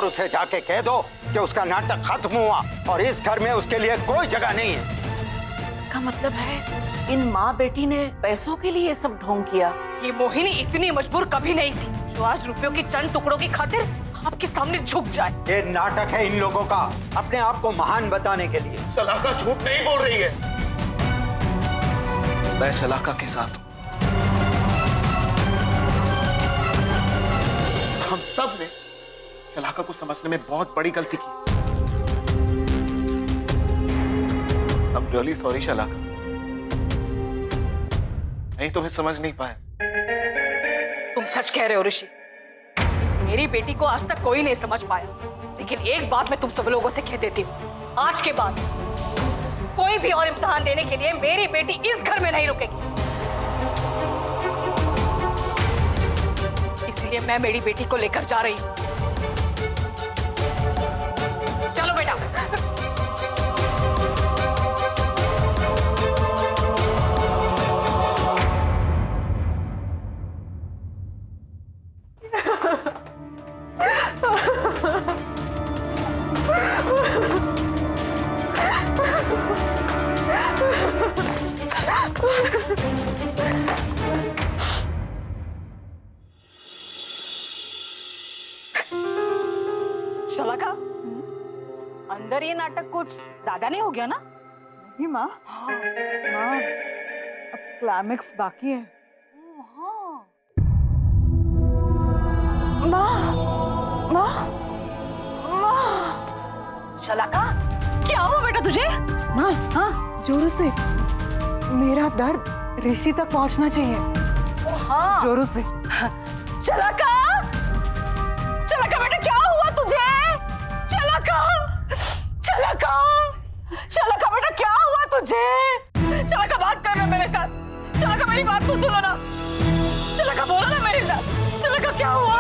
उसे जाके कह दो कि उसका नाटक खत्म हुआ और इस घर में उसके लिए कोई जगह नहीं है। इसका मतलब है इन माँ बेटी ने पैसों के लिए सब ढोंग किया। ये मोहिनी इतनी मजबूर कभी नहीं थी जो आज रुपयों की चंद टुकड़ों की खातिर आपके सामने झुक जाए। ये नाटक है इन लोगों का अपने आप को महान बताने के लिए। शलाका झूठ नहीं बोल रही है। मैं शलाका के साथ हूं। हम सब ने शलाका को समझने में बहुत बड़ी गलती की। I'm really sorry शलाका। नहीं तुम्हें समझ नहीं पाया। तुम सच कह रहे हो ऋषि, मेरी बेटी को आज तक कोई नहीं समझ पाया। लेकिन एक बात मैं तुम सब लोगों से कह देती हूँ, आज के बाद कोई भी और इम्तिहान देने के लिए मेरी बेटी इस घर में नहीं रुकेगी। इसलिए मैं मेरी बेटी को लेकर जा रही हूँ। चलो बेटा। शलाका, अंदर ये नाटक कुछ ज्यादा नहीं हो गया ना? नहीं माँ। हाँ माँ, अब क्लाइमेक्स बाकी है। हाँ माँ, माँ, माँ। शलाका, क्या हुआ बेटा तुझे? माँ, हाँ जोरों से। मेरा दर्द ऋषि तक पहुंचना चाहिए। हाँ जोरों से। शलाका, शलाका बेटा क्या हुआ तुझे? शलाका, शलाका, शलाका बेटा क्या हुआ तुझे? शलाका बात करना मेरे साथ। शलाका मेरी बात तो सुनो ना। शलाका बोलो ना मेरे साथ। शलाका क्या हुआ?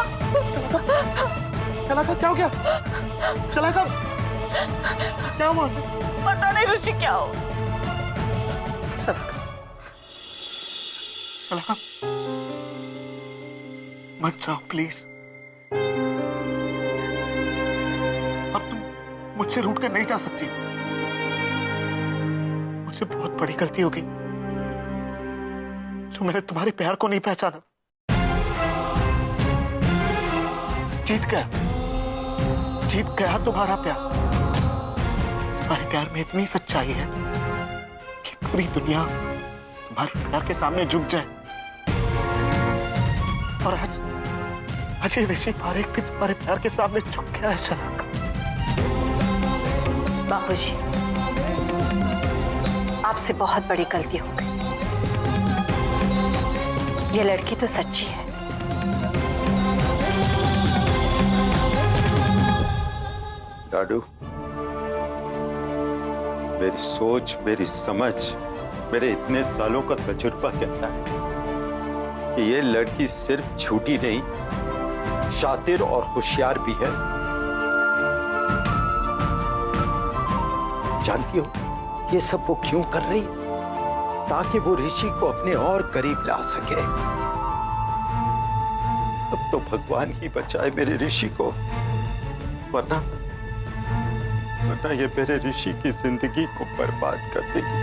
शलाका क्या हो गया? शलाका क्या हुआ उसे? पता नहीं ऋषि क्या हो। शलाका मत जाओ प्लीज। अब तुम मुझसे रूठ कर नहीं जा सकती। मुझसे बहुत बड़ी गलती हो गई जो मैंने तुम्हारे प्यार को नहीं पहचाना। जीत गया तुम्हारा प्यार। तुम्हारे प्यार में इतनी सच्चाई है कि पूरी दुनिया तुम्हारे प्यार के सामने झुक जाए। और आज ये ऋषि पारेख भी तुम्हारे प्यार के सामने झुक गया है। शलाका बाबूजी, आपसे बहुत बड़ी गलती हो गई। ये लड़की तो सच्ची है। डाडू, मेरी सोच, मेरी समझ, मेरे इतने सालों का तजुर्बा कहता है कि ये लड़की सिर्फ झूठी नहीं, शातिर और होशियार भी है। जानती हो ये सब वो क्यों कर रही? ताकि वो ऋषि को अपने और करीब ला सके। अब तो भगवान ही बचाए मेरे ऋषि को, वरना ये मेरे ऋषि की जिंदगी को बर्बाद कर देगी।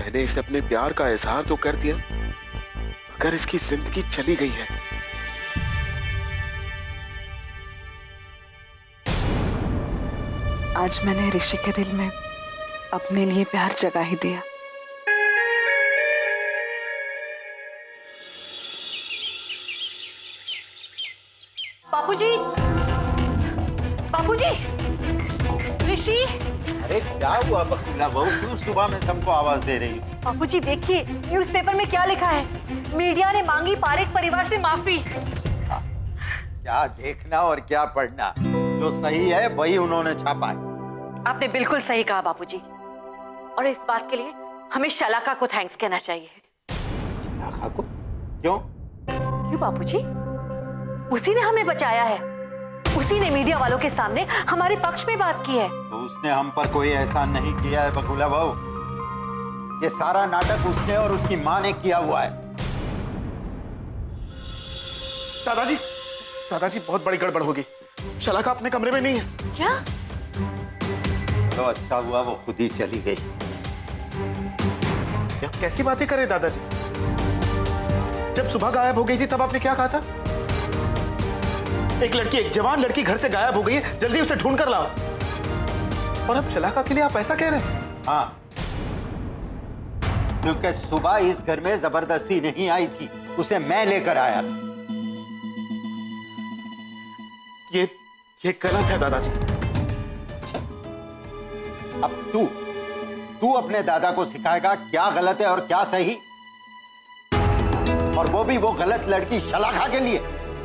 मैंने इसे अपने प्यार का इजहार तो कर दिया, मगर इसकी जिंदगी चली गई है। आज मैंने ऋषि के दिल में अपने लिए प्यार जगा ही दिया। बापूजी, बापूजी, ऋषि। अरे क्या हुआ बकुला बहू, क्यों सुबह में सबको आवाज दे रही हो? बापूजी देखिए, न्यूज़पेपर में क्या लिखा है। मीडिया ने मांगी पारेख परिवार से माफी। क्या देखना और क्या पढ़ना, जो सही है वही उन्होंने छापा है। आपने बिल्कुल सही कहा बापूजी, और इस बात के लिए हमें शलाका को थैंक्स कहना चाहिए। शलाका को? क्यों? क्यों बापूजी? उसी ने हमें बचाया है, उसी ने मीडिया वालों के सामने हमारे पक्ष में बात की है। तो उसने हम पर कोई एहसान नहीं किया है बकुला बहू। ये सारा नाटक उसने और उसकी माँ ने किया हुआ है। दादाजी, दादाजी बहुत बड़ी गड़बड़ होगी। शलाका अपने कमरे में नहीं है। क्या? तो अच्छा हुआ वो खुद ही चली गई। आप कैसी बातें करें दादाजी? जब सुबह गायब हो गई थी तब आपने क्या कहा था? एक लड़की, एक जवान लड़की घर से गायब हो गई है, जल्दी उसे ढूंढ कर लाओ। और अब शलाका के लिए आप ऐसा कह रहे हैं? हाँ, क्योंकि सुबह इस घर में जबरदस्ती नहीं आई थी, उसे मैं लेकर आया था। ये गलत है दादाजी। अब तू अपने दादा को सिखाएगा क्या गलत है और क्या सही, और वो भी वो गलत लड़की शलाका के लिए।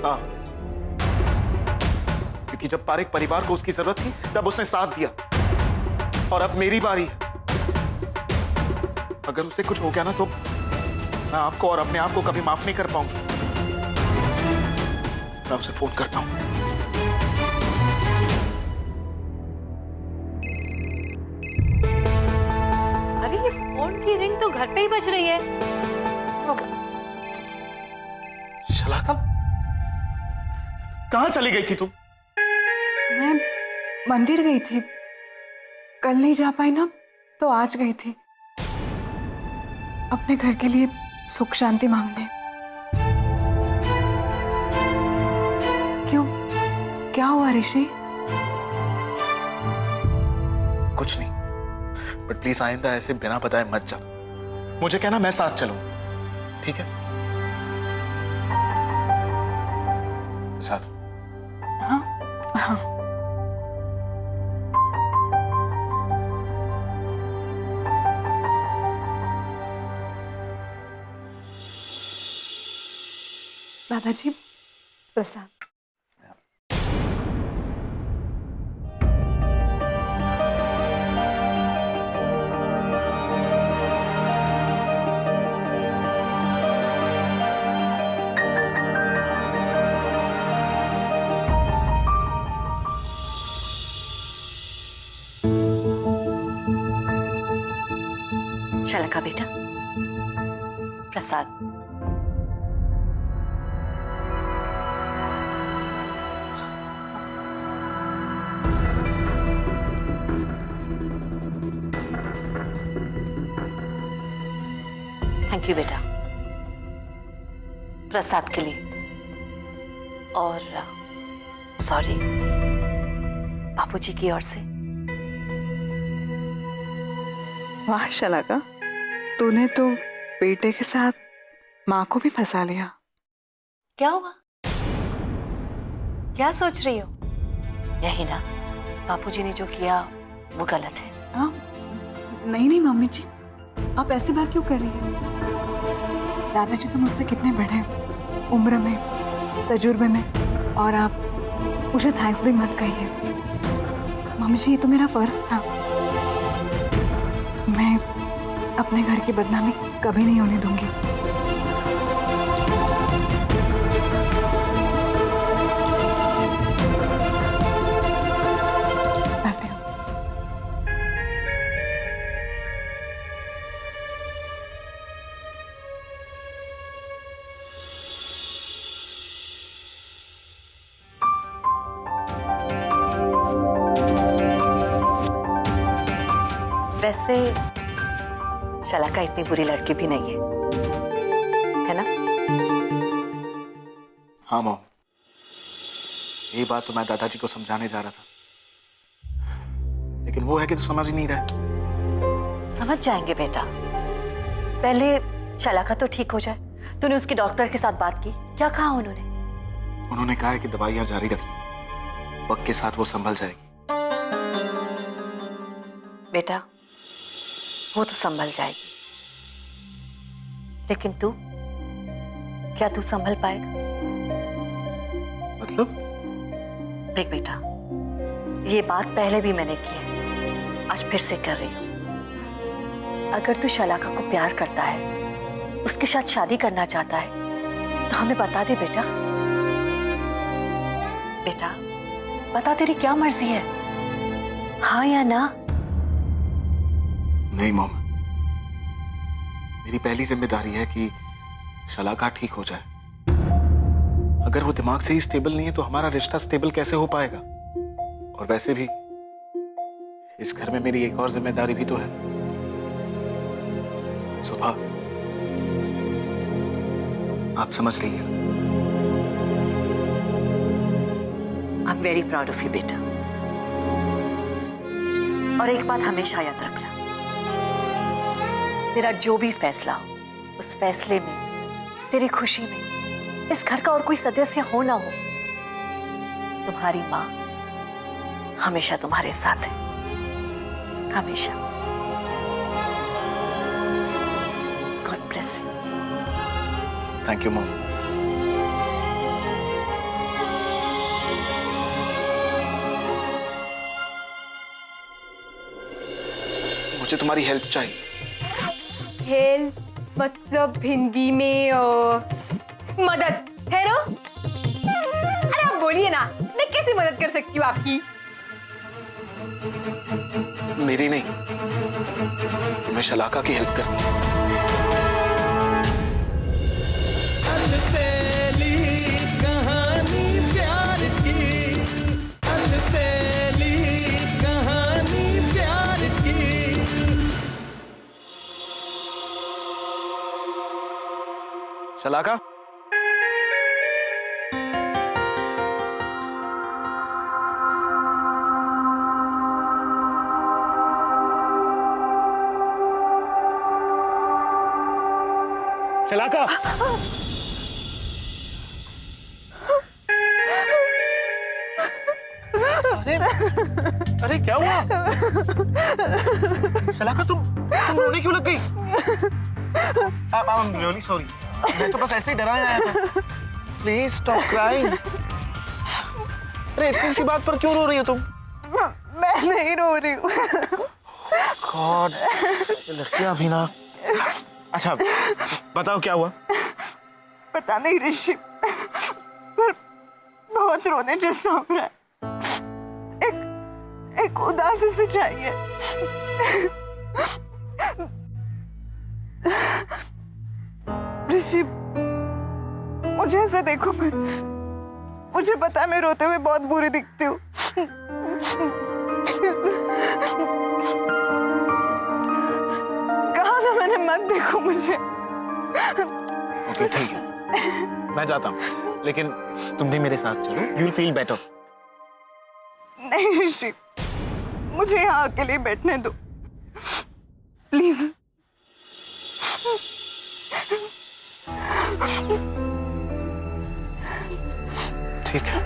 हाँ, क्योंकि जब पारेख परिवार को उसकी जरूरत थी तब उसने साथ दिया, और अब मेरी बारी है। अगर उसे कुछ हो गया ना तो मैं आपको और अपने आप को कभी माफ नहीं कर पाऊंगा। मैं उसे फोन करता हूं। अरे ये फोन की रिंग तो घर पे ही बज रही है। शलाका, कहां चली गई थी तुम? मैं मंदिर गई थी, कल नहीं जा पाई ना तो आज गई थी अपने घर के लिए सुख शांति मांगने। क्यों, क्या हुआ ऋषि? कुछ नहीं, बट प्लीज आइंदा ऐसे बिना बताए मत जाओ। मुझे कहना, मैं साथ चलूंगा, ठीक है? साथ? हाँ हाँ। दादाजी, प्रसाद। शलाका बेटा, प्रसाद। थैंक यू बेटा, प्रसाद के लिए। और सॉरी बापूजी की ओर से। वाह शलाका, तूने तो बेटे के साथ माँ को भी फंसा लिया। क्या हुआ? क्या सोच रही हो? यही ना, बापूजी ने जो किया वो गलत है। हाँ, नहीं नहीं मम्मी जी, आप ऐसी बात क्यों कर रही हैं? दादाजी तो मुझसे कितने बड़े हैं, उम्र में, तजुर्बे में, और आप मुझे थैंक्स भी मत कहिए। मम्मी जी, ये तो मेरा फर्ज था। मैं अपने घर की बदनामी कभी नहीं होने दूंगी। आती हूँ। वैसे शलाका इतनी बुरी लड़की भी नहीं है ना? हाँ मॉम, ये बात तो मैं दादाजी को समझाने जा रहा था, लेकिन वो है कि तो समझ ही नहीं रहा। समझ जाएंगे बेटा, पहले शलाका तो ठीक हो जाए। तूने उसके डॉक्टर के साथ बात की? क्या कहा उन्होंने? उन्होंने कहा है कि दवाइयां जारी रखी, वक्त के साथ वो संभल जाएगी। बेटा वो तो संभल जाएगी, लेकिन तू, क्या तू संभल पाएगा? मतलब? देख बेटा, ये बात पहले भी मैंने की है, आज फिर से कर रही हूं। अगर तू शलाका को प्यार करता है, उसके साथ शादी करना चाहता है, तो हमें बता दे बेटा। बेटा बता, तेरी क्या मर्जी है, हाँ या ना? नहीं मॉम, मेरी पहली जिम्मेदारी है कि शलाका ठीक हो जाए। अगर वो दिमाग से ही स्टेबल नहीं है तो हमारा रिश्ता स्टेबल कैसे हो पाएगा? और वैसे भी इस घर में मेरी एक और जिम्मेदारी भी तो है। सुबह आप समझ लीजिए। I am very proud of you बेटा। और एक बात हमेशा याद रखना, तेरा जो भी फैसला हो, उस फैसले में, तेरी खुशी में इस घर का और कोई सदस्य हो ना हो, तुम्हारी मां हमेशा तुम्हारे साथ है, हमेशा। God bless you. Thank you mom. मुझे तुम्हारी हेल्प चाहिए। हेल्प मतलब हिंदी में मदद है ना? अरे आप बोलिए ना, मैं कैसे मदद कर सकती हूँ आपकी? मेरी नहीं, तुम्हें शलाका की हेल्प करनी है। शलाका, शलाका, अरे क्या हुआ? शलाका तुम रोने क्यों लग गई? I'm really sorry. मैं तो बस ऐसे ही डराने आया था। Please stop crying. अरे इतनी सी बात पर क्यों रो रही हो तुम? मैं नहीं रो रही हूँ। गॉड, ये लड़कियां भी ना। अच्छा बताओ क्या हुआ? पता नहीं ऋषि, पर बहुत रोने जैसा हो रहा है। एक उदासी सी चाहिए। ऋषि, मुझे ऐसे देखो मत। मुझे पता है मैं रोते हुए बहुत बुरी दिखती हूँ। कहा था मैंने मत देखो मुझे। ओके ठीक है, मैं जाता हूँ, लेकिन तुम भी मेरे साथ चलो, यू विल फील बेटर। नहीं ऋषि, मुझे यहाँ अकेले बैठने दो प्लीज। ठीक है।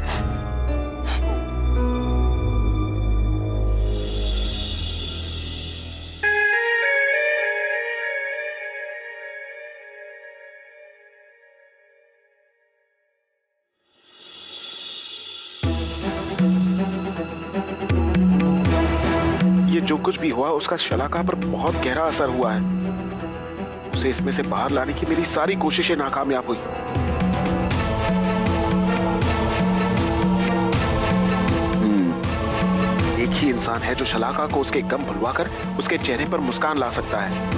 ये जो कुछ भी हुआ उसका शलाका पर बहुत गहरा असर हुआ है। उसे इसमें से बाहर लाने की मेरी सारी कोशिशें नाकामयाब हुई। एक ही इंसान है जो शलाका को उसके गम भुलवाकर उसके चेहरे पर मुस्कान ला सकता है।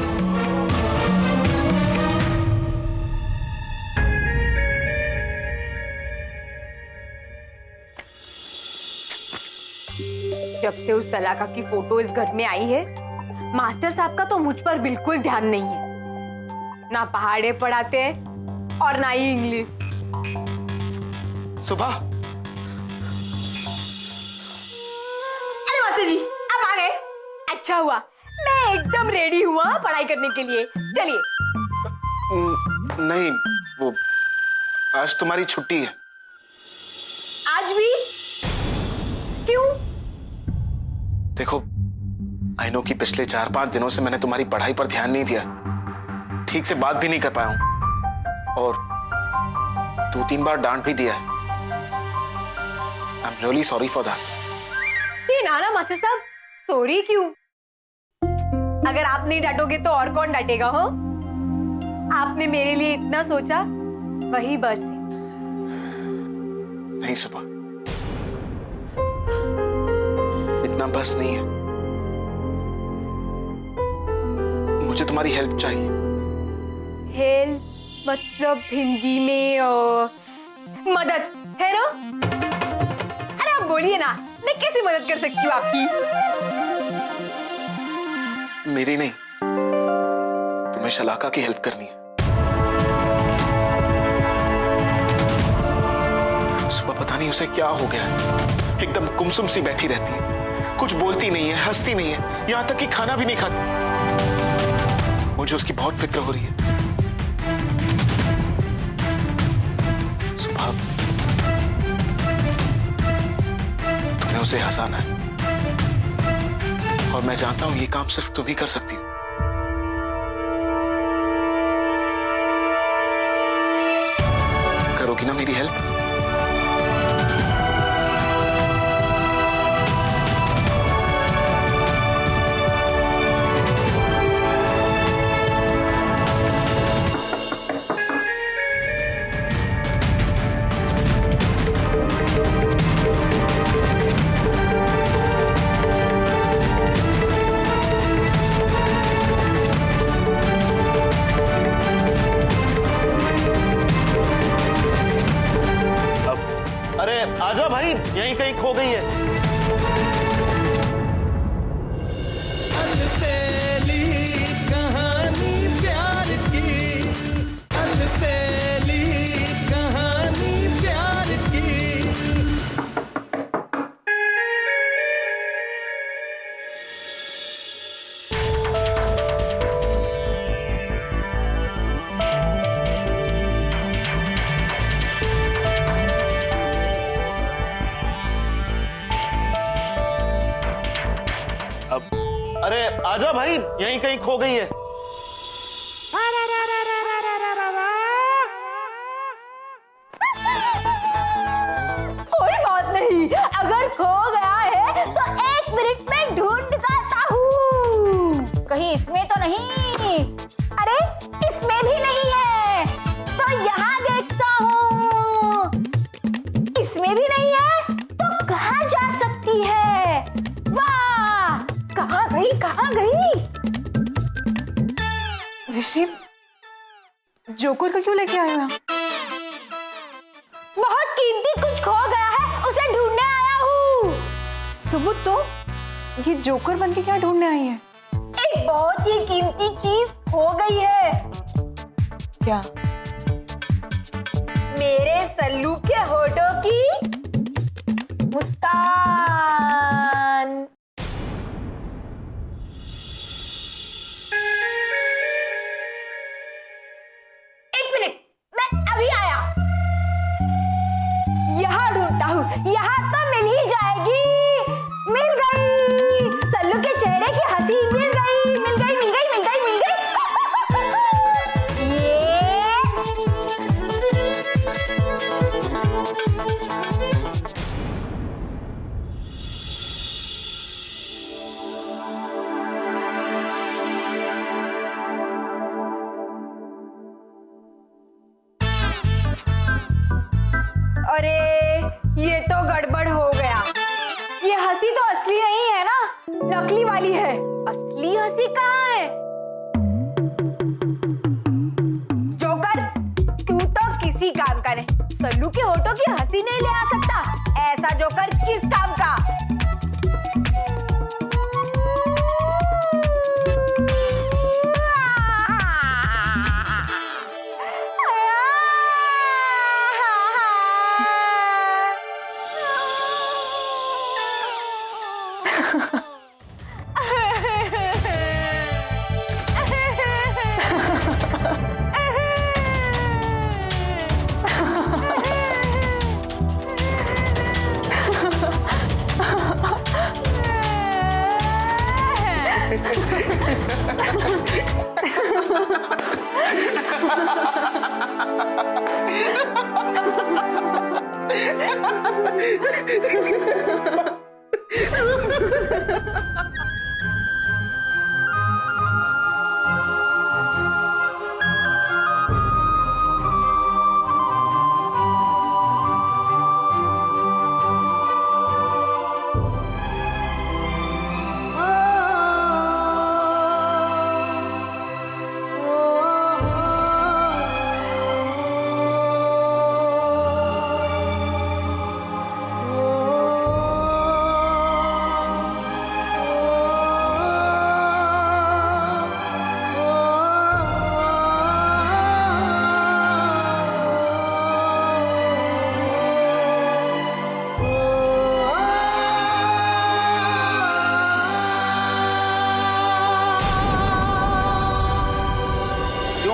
जब से उस शलाका की फोटो इस घर में आई है, मास्टर साहब का तो मुझ पर बिल्कुल ध्यान नहीं है, ना पहाड़े पढ़ाते हैं और ना ही इंग्लिश। सुबह, अरे मास्टर जी आप आ गए, अच्छा हुआ, मैं एकदम रेडी हुआ पढ़ाई करने के लिए। चलिए। नहीं, वो आज तुम्हारी छुट्टी है। आज भी? क्यों? देखो, आई नो कि पिछले 4-5 दिनों से मैंने तुम्हारी पढ़ाई पर ध्यान नहीं दिया, ठीक से बात भी नहीं कर पाया हूं और 2-3 बार डांट भी दिया है। I am really sorry for that. ये ना मास्टर साहब, सॉरी क्यों? अगर आप नहीं डांटोगे तो और कौन डांटेगा? हो, आपने मेरे लिए इतना सोचा, वही बस है। नहीं सुबह, इतना बस नहीं है, मुझे तुम्हारी हेल्प चाहिए। हेल्प मतलब हिंदी में मदद है ना? अरे आप बोलिए ना, मैं कैसे मदद कर सकती हूँ आपकी? मेरी नहीं, तुम्हें शलाका की हेल्प करनी है। सुबह पता नहीं उसे क्या हो गया है, एकदम गुमसुम सी बैठी रहती है, कुछ बोलती नहीं है, हंसती नहीं है, यहां तक कि खाना भी नहीं खाती। मुझे उसकी बहुत फिक्र हो रही है। सुबह, तुम्हें उसे हंसाना है और मैं जानता हूं ये काम सिर्फ तुम ही कर सकती हो। करोगी ना मेरी हेल्प? आजा भाई, यहीं कहीं खो गई है। अलबेली कहानी प्यार की, अलबेली कहानी प्यार की। अरे आजा भाई, यहीं कहीं खो गई है। कोई बात नहीं, अगर खो गया है तो 1 मिनट में ढूंढ आता हूँ। कहीं इसमें तो नहीं? अरे इसमें भी नहीं है, तो यहाँ देखता हूँ। इसमें भी नहीं है, तो कहाँ जा सकती है? वाह, कहाँ गई, कहाँ गई? ऋषि, जोकर को क्यों लेके आए हो? बहुत कीमती कुछ खो गया है, उसे ढूंढने आया हूँ। सबूत तो, ये जोकर बनके क्या ढूंढने आई है? एक बहुत ही कीमती चीज खो गई है। क्या? मेरे सल्लू के होठों की मुस्कान। एक मिनट, मैं अभी आया। यहाँ ढूंढता हूँ, यहाँ तो मिल ही जाएगी। मिल गई, सल्लू के चेहरे की हंसी मिल गई, मिल गई, मिल गई, मिल गई, मिल गई। अरे ये तो गड़बड़ हो गया। ये हंसी तो असली नहीं है ना, नकली वाली है। असली हंसी कहाँ है? जोकर, तू तो किसी काम का नहीं, सल्लू के होठों की हंसी नहीं ले आ सकता। ऐसा जोकर किस काम का?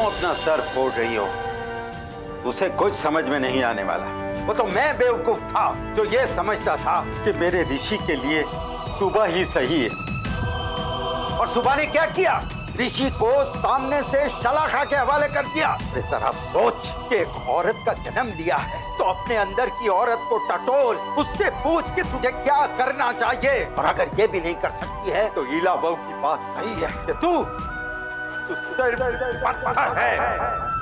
अपना सर फोड़ रही हो? उसे कुछ समझ में नहीं आने वाला। वो तो मैं बेवकूफ था जो ये समझता था कि मेरे ऋषि के लिए सुबह ही सही है। और सुबह ने क्या किया? ऋषि को सामने से शलाका के हवाले कर दिया। जरा सोच कि एक औरत का जन्म लिया है तो अपने अंदर की औरत को टटोल, उससे पूछ कि तुझे क्या करना चाहिए। और अगर ये भी नहीं कर सकती है तो ईला बहू की बात सही है कि तू पत्थर है।